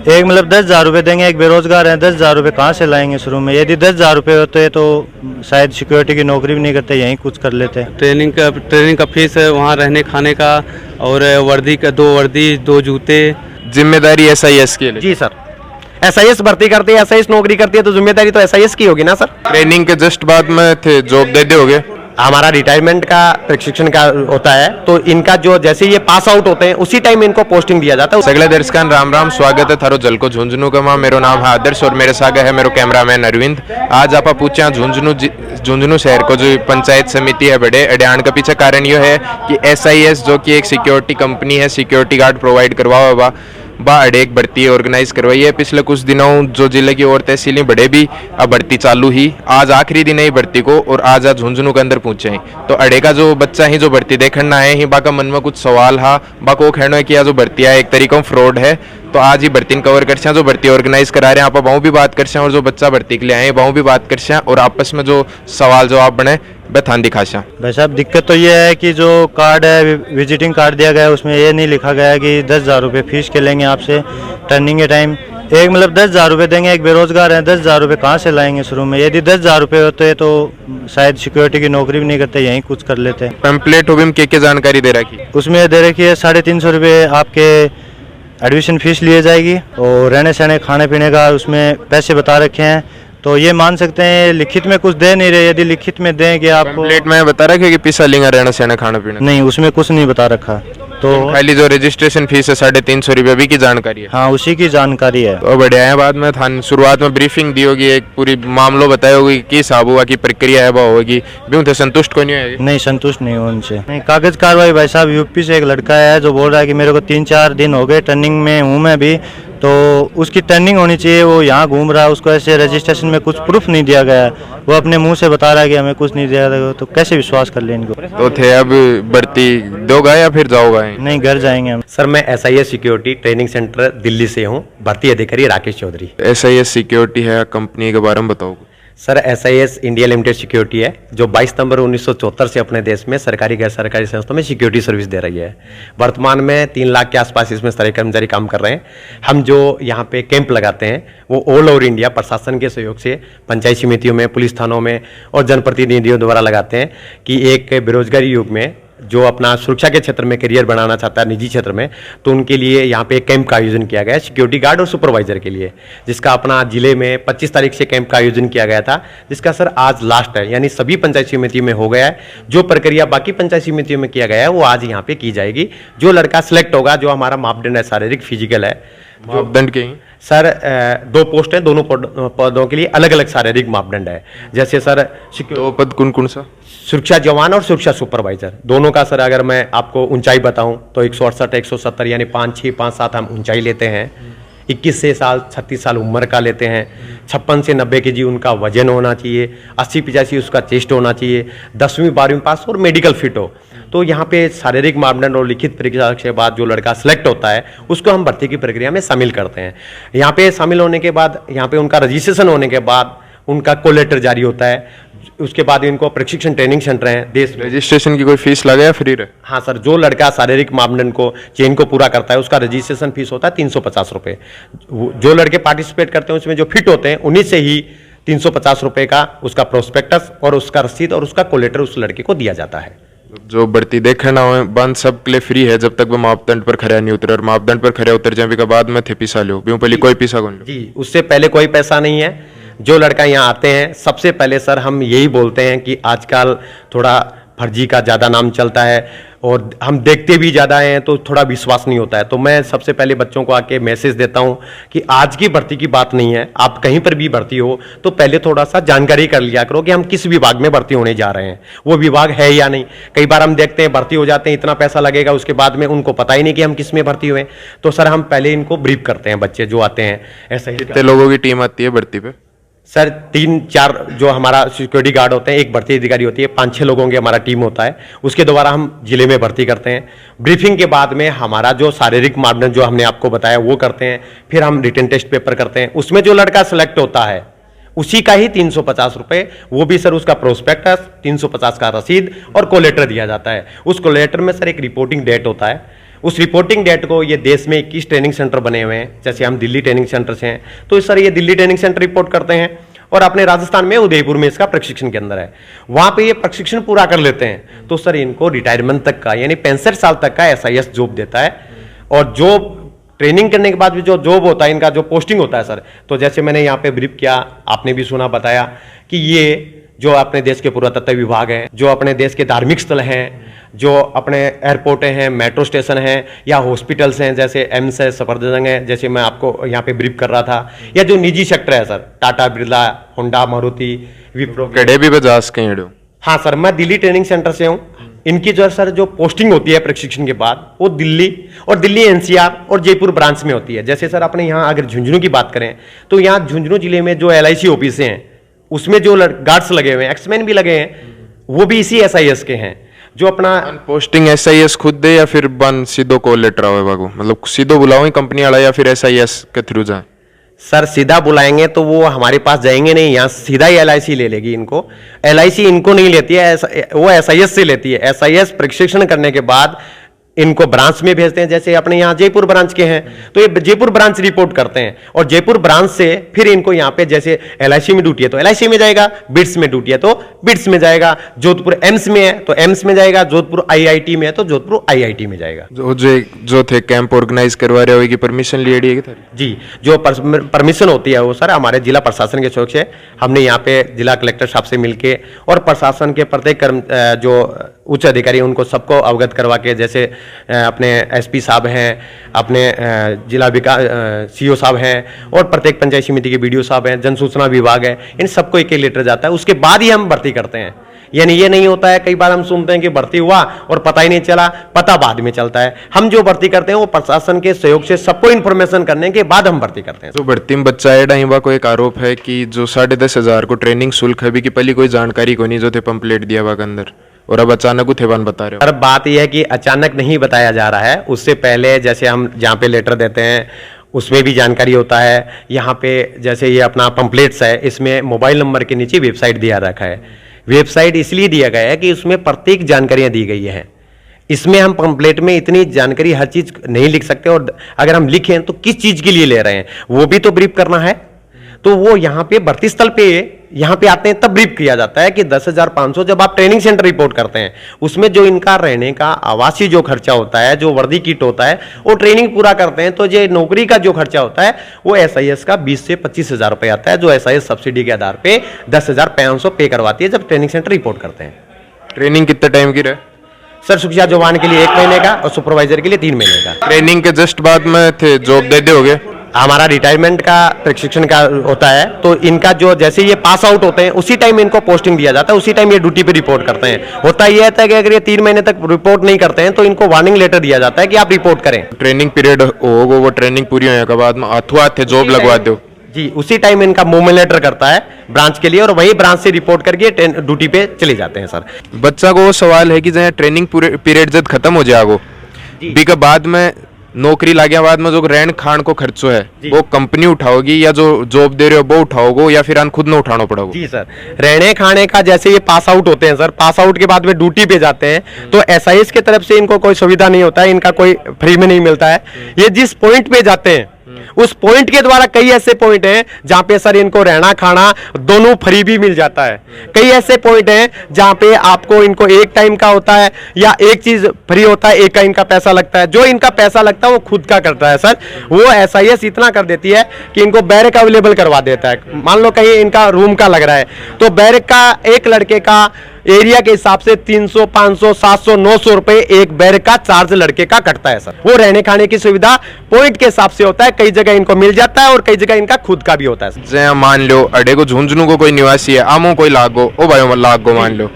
एक मतलब 10,000 रुपये देंगे, एक बेरोजगार है, 10,000 रुपये कहाँ से लाएंगे शुरू में? यदि 10,000 रुपये होते तो शायद सिक्योरिटी की नौकरी भी नहीं करते, यहीं कुछ कर लेते। ट्रेनिंग का फीस है, वहाँ रहने खाने का, और वर्दी का 2 वर्दी 2 जूते। जिम्मेदारी SIS के लिए? जी सर, SIS भर्ती करती है, SIS नौकरी करती है तो जिम्मेदारी तो SIS की होगी ना सर। ट्रेनिंग के जस्ट बाद में थे जॉब दे दोगे? हमारा रिटायरमेंट का प्रशिक्षण का होता है, तो इनका जो जैसे ये पास आउट होते हैं उसी टाइम इनको पोस्टिंग दिया जाता है। सगले दर्शकान राम राम, स्वागत है थारो जलको झुंझुनू का। मां मेरो नाम है आदर्श और मेरे साथ है मेरो कैमरामैन अरविंद। आज आप पूछा झुंझुनू शहर को जो पंचायत समिति है बड़े अड्यान का, पीछे कारण यह है कि SIS जो कि एक सिक्योरिटी कंपनी है, सिक्योरिटी गार्ड प्रोवाइड करवाओ बा अड़ेक भर्ती ऑर्गेनाइज करवाई है। पिछले कुछ दिनों जो जिले की और तहसीलें बड़े भी अब भर्ती चालू ही, आज आखिरी दिन है भर्ती को और आज झुंझुनू के अंदर पहुंचे हैं। तो अड़े का जो बच्चा ही जो भर्ती देखना आए ही, बाका मन में कुछ सवाल हा, बाको कहना है कि जो भर्ती है एक तरीका फ्रॉड है। तो आज ही भर्ती कवर कर जो भर्ती ऑर्गेनाइज करा रहे हैं आप वहाँ भी बात कर, और जो बच्चा भर्ती के लिए आए वहाँ भी बात कर, और आपस में जो सवाल जवाब बने बथान दिखाशा। भाई साहब दिक्कत तो ये है कि जो कार्ड है, विजिटिंग कार्ड दिया गया है, उसमें ये नहीं लिखा गया है कि 10,000 रुपये फीस के लेंगे आपसे टर्निंग के टाइम। एक मतलब 10,000 रुपये देंगे, एक बेरोजगार है, 10,000 रुपये कहाँ से लाएंगे शुरू में? यदि 10,000 रुपये होते तो शायद सिक्योरिटी की नौकरी भी नहीं करते, यहीं कुछ कर लेते। पैम्पलेट हो भी के जानकारी दे रखी? उसमें दे रखी है 350 रुपये आपके एडमिशन फीस लिए जाएगी, और रहने सहने खाने पीने का उसमें पैसे बता रखे हैं। तो ये मान सकते हैं लिखित में कुछ दे नहीं रहे, यदि लिखित में दें कि आपको पैम्पलेट में बता रखा है कि पैसा लेंगे रहना सहना खाना पीना? नहीं, उसमें कुछ नहीं बता रखा। तो खाली जो रजिस्ट्रेशन फीस है 350 रुपये अभी की जानकारी है? हाँ, उसी की जानकारी है। तो बढ़िया है। बाद में थान शुरुआत में ब्रीफिंग दी होगी, एक पूरी मामलो बताई होगी कि हिसाब हुआ की प्रक्रिया है वो होगी, भी उनसे संतुष्ट को नहीं है? नहीं, संतुष्ट नहीं हो उनसे। नहीं, कागज कार्रवाई भाई साहब यूपी से एक लड़का है जो बोल रहा है कि मेरे को 3-4 दिन हो गए टर्निंग में हूँ मैं भी, तो उसकी टर्निंग होनी चाहिए, वो यहाँ घूम रहा है, उसको ऐसे रजिस्ट्रेशन में कुछ प्रूफ नहीं दिया गया है, वो अपने मुंह से बता रहा है कि हमें कुछ नहीं दिया गया, तो कैसे विश्वास कर ले इनको? तो थे अब भर्ती दोगा या फिर जाओगा? नहीं, घर जाएंगे हम। सर मैं SIS security training centre Delhi से हूँ, भर्ती अधिकारी राकेश चौधरी। SIS सिक्योरिटी है कंपनी के बारे में बताओ। Sir SIS India limited security है जो 22 नवंबर 1974 से अपने देश में सरकारी गैर सरकारी संस्थाओं में सिक्योरिटी सर्विस दे रही है। वर्तमान में 3 लाख के आसपास इसमें सारे कर्मचारी काम कर रहे हैं। हम जो यहाँ पे कैंप लगाते हैं वो ऑल ओवर इंडिया प्रशासन के सहयोग से पंचायत समितियों में, पुलिस थानों में और जनप्रतिनिधियों द्वारा लगाते हैं कि एक बेरोजगारी युग में जो अपना सुरक्षा के क्षेत्र में करियर बनाना चाहता है निजी क्षेत्र में, तो उनके लिए यहाँ पे एक कैंप का आयोजन किया गया है सिक्योरिटी गार्ड और सुपरवाइजर के लिए, जिसका अपना जिले में 25 तारीख से कैंप का आयोजन किया गया था, जिसका सर आज लास्ट है, यानी सभी पंचायत समिति में हो गया है। जो प्रक्रिया बाकी पंचायत समितियों में किया गया है वो आज यहाँ पे की जाएगी। जो लड़का सिलेक्ट होगा, जो हमारा मापदंड है शारीरिक फिजिकल है, मापदंड के सर 2 पोस्ट है, दोनों पदों के लिए अलग अलग शारीरिक मापदंड है। जैसे सर 2 पद कौन सा? सुरक्षा जवान और सुरक्षा सुपरवाइजर दोनों का सर अगर मैं आपको ऊंचाई बताऊं तो 168, 170 यानी 5'6", 5'7" हम ऊंचाई लेते हैं। 21 से 36 साल उम्र का लेते हैं। 56 से 90 kg उनका वजन होना चाहिए। 80-85 उसका चेस्ट होना चाहिए। 10वीं 12वीं पास और मेडिकल फिट हो। तो यहाँ पे शारीरिक मापदंड और लिखित परीक्षा के बाद जो लड़का सिलेक्ट होता है उसको हम भर्ती की प्रक्रिया में शामिल करते हैं। यहाँ पे शामिल होने के बाद, यहाँ पे उनका रजिस्ट्रेशन होने के बाद उनका कॉल लेटर जारी होता है। उसके बाद इनको प्रशिक्षण ट्रेनिंग सेंटर हैं देश में। रजिस्ट्रेशन की कोई फीस लगे या फ्री रहे? हाँ सर, जो लड़का शारीरिक मापदंड को चेन को पूरा करता है उसका रजिस्ट्रेशन फीस होता है 350 रुपये। जो लड़के पार्टिसिपेट करते हैं उसमें जो फिट होते हैं उन्हीं से ही 350 रुपये का उसका प्रोस्पेक्टस और उसका रसीद और उसका कॉल लेटर उस लड़के को दिया जाता है। जो भर्ती देखना हो बंद सबके लिए फ्री है जब तक वो मापदंड पर खरा नहीं उतरे, और मापदंड पर खरे उतर जाने के बाद में थे पैसा लो पहले कोई पैसा कौन? जी, उससे पहले कोई पैसा नहीं है। जो लड़का यहाँ आते हैं सबसे पहले सर हम यही बोलते हैं कि आजकल थोड़ा फर्जी का ज़्यादा नाम चलता है और हम देखते भी ज़्यादा हैं तो थोड़ा विश्वास नहीं होता है। तो मैं सबसे पहले बच्चों को आके मैसेज देता हूँ कि आज की भर्ती की बात नहीं है, आप कहीं पर भी भर्ती हो तो पहले थोड़ा सा जानकारी कर लिया करो कि हम किस विभाग में भर्ती होने जा रहे हैं, वो विभाग है या नहीं। कई बार हम देखते हैं भर्ती हो जाते हैं, इतना पैसा लगेगा, उसके बाद में उनको पता ही नहीं कि हम किस में भर्ती हुए। तो सर हम पहले इनको ब्रीफ करते हैं, बच्चे जो आते हैं। ऐसा ही कितने लोगों की टीम आती है भर्ती पे? सर 3-4 जो हमारा सिक्योरिटी गार्ड होते हैं, एक भर्ती अधिकारी होती है, 5-6 लोगों की हमारा टीम होता है। उसके द्वारा हम जिले में भर्ती करते हैं। ब्रीफिंग के बाद में हमारा जो शारीरिक मापदंड जो हमने आपको बताया वो करते हैं। फिर हम रिटन टेस्ट पेपर करते हैं। उसमें जो लड़का सेलेक्ट होता है उसी का ही 350 रुपये, वो भी सर उसका प्रोस्पेक्टस, 350 का रसीद और कॉल लेटर दिया जाता है। उस कॉल लेटर में सर एक रिपोर्टिंग डेट होता है, उस रिपोर्टिंग डेट को ये देश में 21 ट्रेनिंग सेंटर बने हुए हैं, जैसे हम दिल्ली ट्रेनिंग सेंटर से हैं तो सर ये दिल्ली ट्रेनिंग सेंटर रिपोर्ट करते हैं और अपने राजस्थान में उदयपुर में इसका प्रशिक्षण केंद्र है, वहां पे ये प्रशिक्षण पूरा कर लेते हैं तो सर इनको रिटायरमेंट तक का यानी 65 साल तक का SIS जॉब देता है। और जॉब ट्रेनिंग करने के बाद भी जो जॉब होता है इनका जो पोस्टिंग होता है सर, तो जैसे मैंने यहाँ पे ब्रीफ किया, आपने भी सुना बताया कि ये जो अपने देश के पुरातत्व विभाग है, जो अपने देश के धार्मिक स्थल हैं, जो अपने एयरपोर्ट हैं, मेट्रो स्टेशन हैं या हॉस्पिटल्स हैं जैसे एम्स है, सफदरजंग है, जैसे मैं आपको यहाँ पे ब्रीफ कर रहा था, या जो निजी सेक्टर है सर, टाटा बिरला, होंडा, मारुति, विप्रो कड़े भी बजाज के हैं। हाँ सर, मैं दिल्ली ट्रेनिंग सेंटर से हूँ। इनकी जो सर जो पोस्टिंग होती है प्रशिक्षण के बाद वो दिल्ली और दिल्ली NCR और जयपुर ब्रांच में होती है। जैसे सर अपने यहाँ अगर झुंझुनू की बात करें तो यहाँ झुंझुनू जिले में जो LIC ऑफिस हैं उसमें जो गार्ड्स लगे हुए हैं, एक्समैन भी लगे हैं, वो भी इसी SIS के हैं। जो अपना पोस्टिंग SIS खुद दे या फिर बन सीधो कॉल लेटर आवे बागो, मतलब सीधो बुलाओ ही कंपनी वाला या फिर SIS के थ्रू जाए? सर सीधा बुलाएंगे तो वो हमारे पास जाएंगे नहीं, यहाँ सीधा ही LIC ले लेगी इनको। LIC इनको नहीं लेती है, वो SIS से लेती है। SIS प्रशिक्षण करने के बाद इनको ब्रांच में भेजते हैं, जैसे अपने यहाँ जयपुर ब्रांच के हैं तो ये जयपुर ब्रांच रिपोर्ट करते हैं और जयपुर ब्रांच से फिर इनको यहाँ पे जैसे LIC में ड्यूटी है तो LIC में जाएगा, बिट्स में ड्यूटी है तो बिट्स में जाएगा, जोधपुर एम्स में है तो एम्स में जाएगा, जोधपुर IIT में है तो जोधपुर IIT में जाएगा। जो थे कैंप ऑर्गेनाइज करवा रहे हो की परमिशन ले रही है? जी, जो परमिशन होती है वो सर हमारे जिला प्रशासन के सहयोग से हमने यहाँ पे जिला कलेक्टर साहब से मिलके और प्रशासन के प्रत्येक जो उच्च अधिकारी उनको सबको अवगत करवा के, जैसे अपने SP साहब हैं, अपने जिला विकास CO साहब हैं और प्रत्येक पंचायत समिति के BDO साहब हैं, जन सूचना विभाग है, इन सबको एक लेटर जाता है, उसके बाद ही हम भर्ती करते हैं। यानी ये नहीं होता है, कई बार हम सुनते हैं कि भर्ती हुआ और पता ही नहीं चला, पता बाद में चलता है। हम जो भर्ती करते हैं वो प्रशासन के सहयोग से सबको इन्फॉर्मेशन करने के बाद हम भर्ती करते हैं। तो भर्ती में बच्चा एडा को एक आरोप है कि जो 10,500 को ट्रेनिंग शुल्क है कि पहले कोई जानकारी को नहीं जो थे पंपलेट दिया हुआ के अंदर और अब अचानक थे बता रहे हो? और बात यह है कि अचानक नहीं बताया जा रहा है, उससे पहले जैसे हम जहाँ पे लेटर देते हैं उसमें भी जानकारी होता है। यहाँ पे जैसे ये अपना पंपलेट्स है, इसमें मोबाइल नंबर के नीचे वेबसाइट दिया रखा है। वेबसाइट इसलिए दिया गया है कि उसमें प्रत्येक जानकारियां दी गई है। इसमें हम पंपलेट में इतनी जानकारी हर चीज नहीं लिख सकते और अगर हम लिखें तो किस चीज के लिए ले रहे हैं वो भी तो ब्रीफ करना है। तो वो यहाँ पे भर्ती स्थल पे यहाँ पे आते हैं तब ब्रीफ किया जाता है कि 10,500 जब आप ट्रेनिंग सेंटर रिपोर्ट करते हैं उसमें जो इनका रहने का आवासीय जो खर्चा होता है, जो वर्दी किट होता है, वो ट्रेनिंग पूरा करते हैं तो ये नौकरी का जो खर्चा होता है वो SIS का 20 से 25,000 रुपए आता है, जो SIS सब्सिडी के आधार पे 10,500 पे करवाती है जब ट्रेनिंग सेंटर रिपोर्ट करते हैं। ट्रेनिंग कितने टाइम की रहे सर? सुरक्षा जवान के लिए 1 महीने का और सुपरवाइजर के लिए 3 महीने का। ट्रेनिंग के जस्ट बाद में थे जॉब दे दोगे? हमारा रिटायरमेंट का प्रशिक्षण का होता है तो इनका जो जैसे ये पास आउट होते हैं उसी टाइम इनको पोस्टिंग दिया जाता है, उसी टाइम ये ड्यूटी पे रिपोर्ट करते हैं। होता यह है कि अगर ये 3 महीने तक रिपोर्ट नहीं करते हैं तो इनको वार्निंग लेटर दिया जाता है कि आप रिपोर्ट करें। ट्रेनिंग पीरियड होगा, वो ट्रेनिंग पूरी होने के बाद में अथवा थे जॉब लगवा दो जी, उसी टाइम इनका मूवमेंट लेटर करता है ब्रांच के लिए और वही ब्रांच से रिपोर्ट करके ड्यूटी पे चले जाते हैं। सर बच्चा को वो सवाल है कि जहाँ ट्रेनिंग पीरियड जब खत्म हो जाएगा बी के बाद में नौकरी लागे बाद में जो रहन खान को खर्चो है वो कंपनी उठाओगी या जो जॉब दे रहे हो वो उठाओगे या फिर खुद न उठाना पड़ेगा? जी सर, रहने खाने का जैसे ये पास आउट होते हैं सर, पास आउट के बाद में ड्यूटी पे जाते हैं तो SIS की तरफ से इनको कोई सुविधा नहीं होता है, इनका कोई फ्री में नहीं मिलता है। ये जिस पॉइंट पे जाते हैं उस पॉइंट के द्वारा कई ऐसे पॉइंट हैं जहां पे सर इनको रहना खाना दोनों फ्री भी मिल जाता है। कई ऐसे पॉइंट हैं जहां पे आपको इनको एक टाइम का होता है या एक चीज फ्री होता है, एक का इनका पैसा लगता है। जो इनका पैसा लगता है वो खुद का करता है सर। वो SIS इतना कर देती है कि इनको बैरक अवेलेबल करवा देता है। मान लो कहीं इनका रूम का लग रहा है तो बैरक का एक लड़के का एरिया के हिसाब से 300, 500, 700, 900 रुपए एक बैरक का चार्ज लड़के का कटता है सर। वो रहने खाने की सुविधा पॉइंट के हिसाब से होता है, कई जगह इनको मिल जाता है और कई जगह इनका खुद का भी होता है। जैसे मान लो अडे को झुंझुनू को कोई निवासी है, आमो कोई लागो ओ भाई लागो मान लो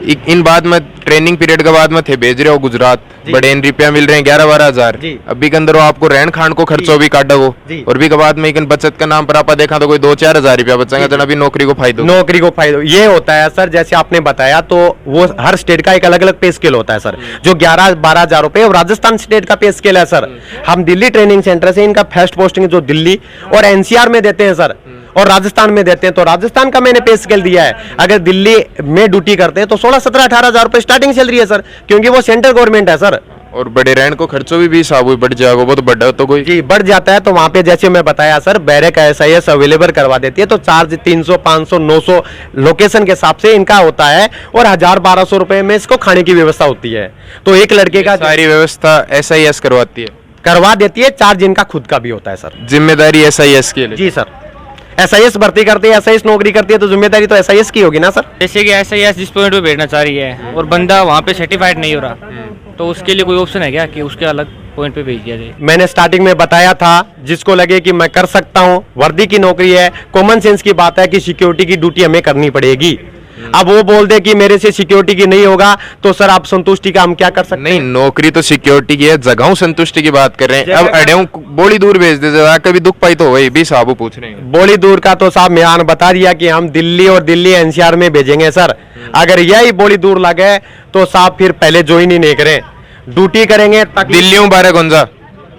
इन बाद में ट्रेनिंग पीरियड के बाद में थे भेज रहे हो गुजरात, बड़े रुपया मिल रहे हैं 11-12 हजार। अभी के अंदर आपको रहन खान को खर्चो भी काटा वो और भी के बाद में एक बचत का नाम पर आप देखा तो कोई 2-4 हजार रुपया बचेगा जब अभी नौकरी को फायदा ये होता है सर। जैसे आपने बताया तो वो हर स्टेट का एक अलग अलग पे स्केल होता है सर, जो 11-12 हजार रुपए और राजस्थान स्टेट का पे स्केल है सर। हम दिल्ली ट्रेनिंग सेंटर से इनका फर्स्ट पोस्टिंग जो दिल्ली और NCR में देते हैं सर और राजस्थान में देते हैं तो राजस्थान का मैंने पे स्केल दिया है। अगर दिल्ली में ड्यूटी करते हैं तो 16, 17, 18 हजार रुपए स्टार्टिंग सैलरी है सर, क्योंकि वो सेंट्रल गवर्नमेंट है सर। और बड़े रहने को खर्चो भी साबु बढ़ जाएगा, वो तो बढ़ा तो कोई जी बढ़ जाता है। तो वहाँ पे जैसे मैं बताया सर, बैरक SIS अवेलेबल करवा देती है, तो चार्ज 300 500 900 लोकेशन के हिसाब से इनका होता है, और 1000-1200 रुपए में इसको खाने की व्यवस्था होती है। तो एक लड़के का सारी व्यवस्था SIS करवाती है, करवा देती है, चार्ज इनका खुद का भी होता है सर। जिम्मेदारी SIS की है। जी सर, SIS भर्ती करती है, SIS नौकरी करती है, तो जिम्मेदारी तो SIS की होगी ना सर। जैसे कि SIS जिस पॉइंट पे भेजना चाह रही है और बंदा वहाँ पे सर्टिफाइड नहीं हो रहा, तो उसके लिए कोई ऑप्शन है क्या कि उसके अलग पॉइंट पे भेज दिया जाए? मैंने स्टार्टिंग में बताया था, जिसको लगे कि मैं कर सकता हूँ, वर्दी की नौकरी है, कॉमन सेंस की बात है कि सिक्योरिटी की ड्यूटी हमें करनी पड़ेगी। अब वो बोल दे कि मेरे से सिक्योरिटी की नहीं होगा, तो सर आप संतुष्टि का हम क्या कर सकते नहीं, हैं? नौकरी तो सिक्योरिटी की है, जगहों संतुष्टि की बात कर रहे हैं। अब अड़ेऊ बोली दूर भेज दे, जरा कभी दुख पाई तो वही भी साबु पूछ रहे हैं। बोली दूर का तो साहब मेहमान बता दिया कि हम दिल्ली और दिल्ली NCR में भेजेंगे सर। अगर यही बोली दूर लगे तो साहब फिर पहले ज्वाइन ही नहीं करें, ड्यूटी करेंगे ताकि दिल्लियों बारह गुंजा।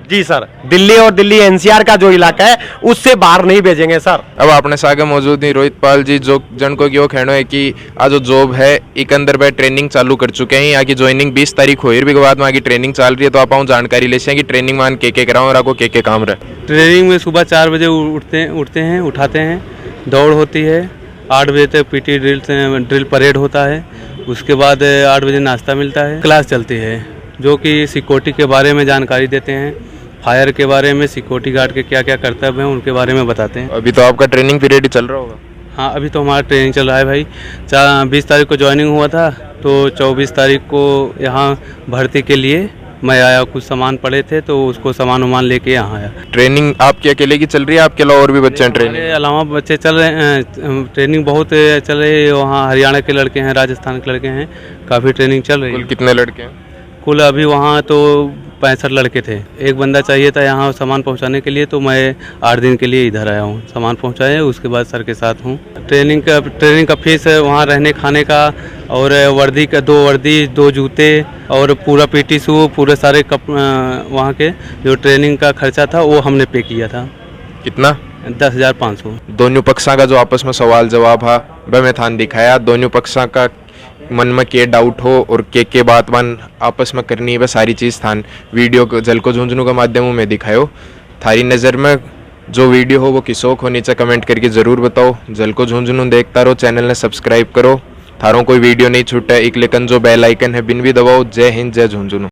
जी सर, दिल्ली और दिल्ली NCR का जो इलाका है उससे बाहर नहीं भेजेंगे सर। अब आपने सागे मौजूद नहीं रोहित पाल जी, जो जन को क्यों कहना है कि आज जो जॉब है एक अंदर पे ट्रेनिंग चालू कर चुके हैं। यहाँ की ज्वाइनिंग 20 तारीख हुई भी के बाद वहाँ की ट्रेनिंग चल रही है, तो आप जानकारी ले कि ट्रेनिंग मान के कराओ और आपको के काम रहे। ट्रेनिंग में सुबह 4 बजे उठाते हैं, दौड़ होती है, 8 बजे तक PT ड्रिल परेड होता है, उसके बाद 8 बजे नाश्ता मिलता है, क्लास चलती है जो कि सिक्योरिटी के बारे में जानकारी देते हैं, फायर के बारे में, सिक्योरिटी गार्ड के क्या क्या कर्तव्य हैं उनके बारे में बताते हैं। अभी तो आपका ट्रेनिंग पीरियड ही चल रहा होगा। हाँ, अभी तो हमारा ट्रेनिंग चल रहा है भाई। 20 तारीख को ज्वाइनिंग हुआ था, तो 24 तारीख को यहाँ भर्ती के लिए मैं आया। कुछ सामान पड़े थे तो उसको सामान वामान लेके यहाँ आया। ट्रेनिंग आपकी अकेले की चल रही है, आपके अलावा और भी बच्चे हैं ट्रेनिंग? मेरे अलावा बच्चे चल रहे हैं, ट्रेनिंग बहुत चल रही है। वहाँ हरियाणा के लड़के हैं, राजस्थान के लड़के हैं, काफ़ी ट्रेनिंग चल रही है। कुल कितने लड़के हैं? कुल अभी वहाँ तो 65 लड़के थे। एक बंदा चाहिए था यहाँ सामान पहुँचाने के लिए, तो मैं 8 दिन के लिए इधर आया हूँ, सामान पहुँचाए, उसके बाद सर के साथ हूँ। ट्रेनिंग का फीस वहाँ रहने खाने का, और वर्दी का 2 वर्दी 2 जूते और पूरा PT शू, पूरे सारे वहाँ के जो ट्रेनिंग का खर्चा था वो हमने पे किया था। कितना? 10,500। दोनों पक्षों का जो आपस में सवाल जवाब है वह मैं थान दिखाया। दोनों पक्षों का मन में के डाउट हो और के बात मान आपस में करनी है, वह सारी चीज़ थान वीडियो को झलको झुंझुनू के माध्यमों में दिखायो। थारी नज़र में जो वीडियो हो वो किसोक हो, नीचे कमेंट करके ज़रूर बताओ। झलको झुंझुनू देखता रहो, चैनल ने सब्सक्राइब करो, थारों कोई वीडियो नहीं छूटे। एक लेकिन जो बेल आइकन है बिन भी दबाओ। जय हिंद, जय झुंझुनू।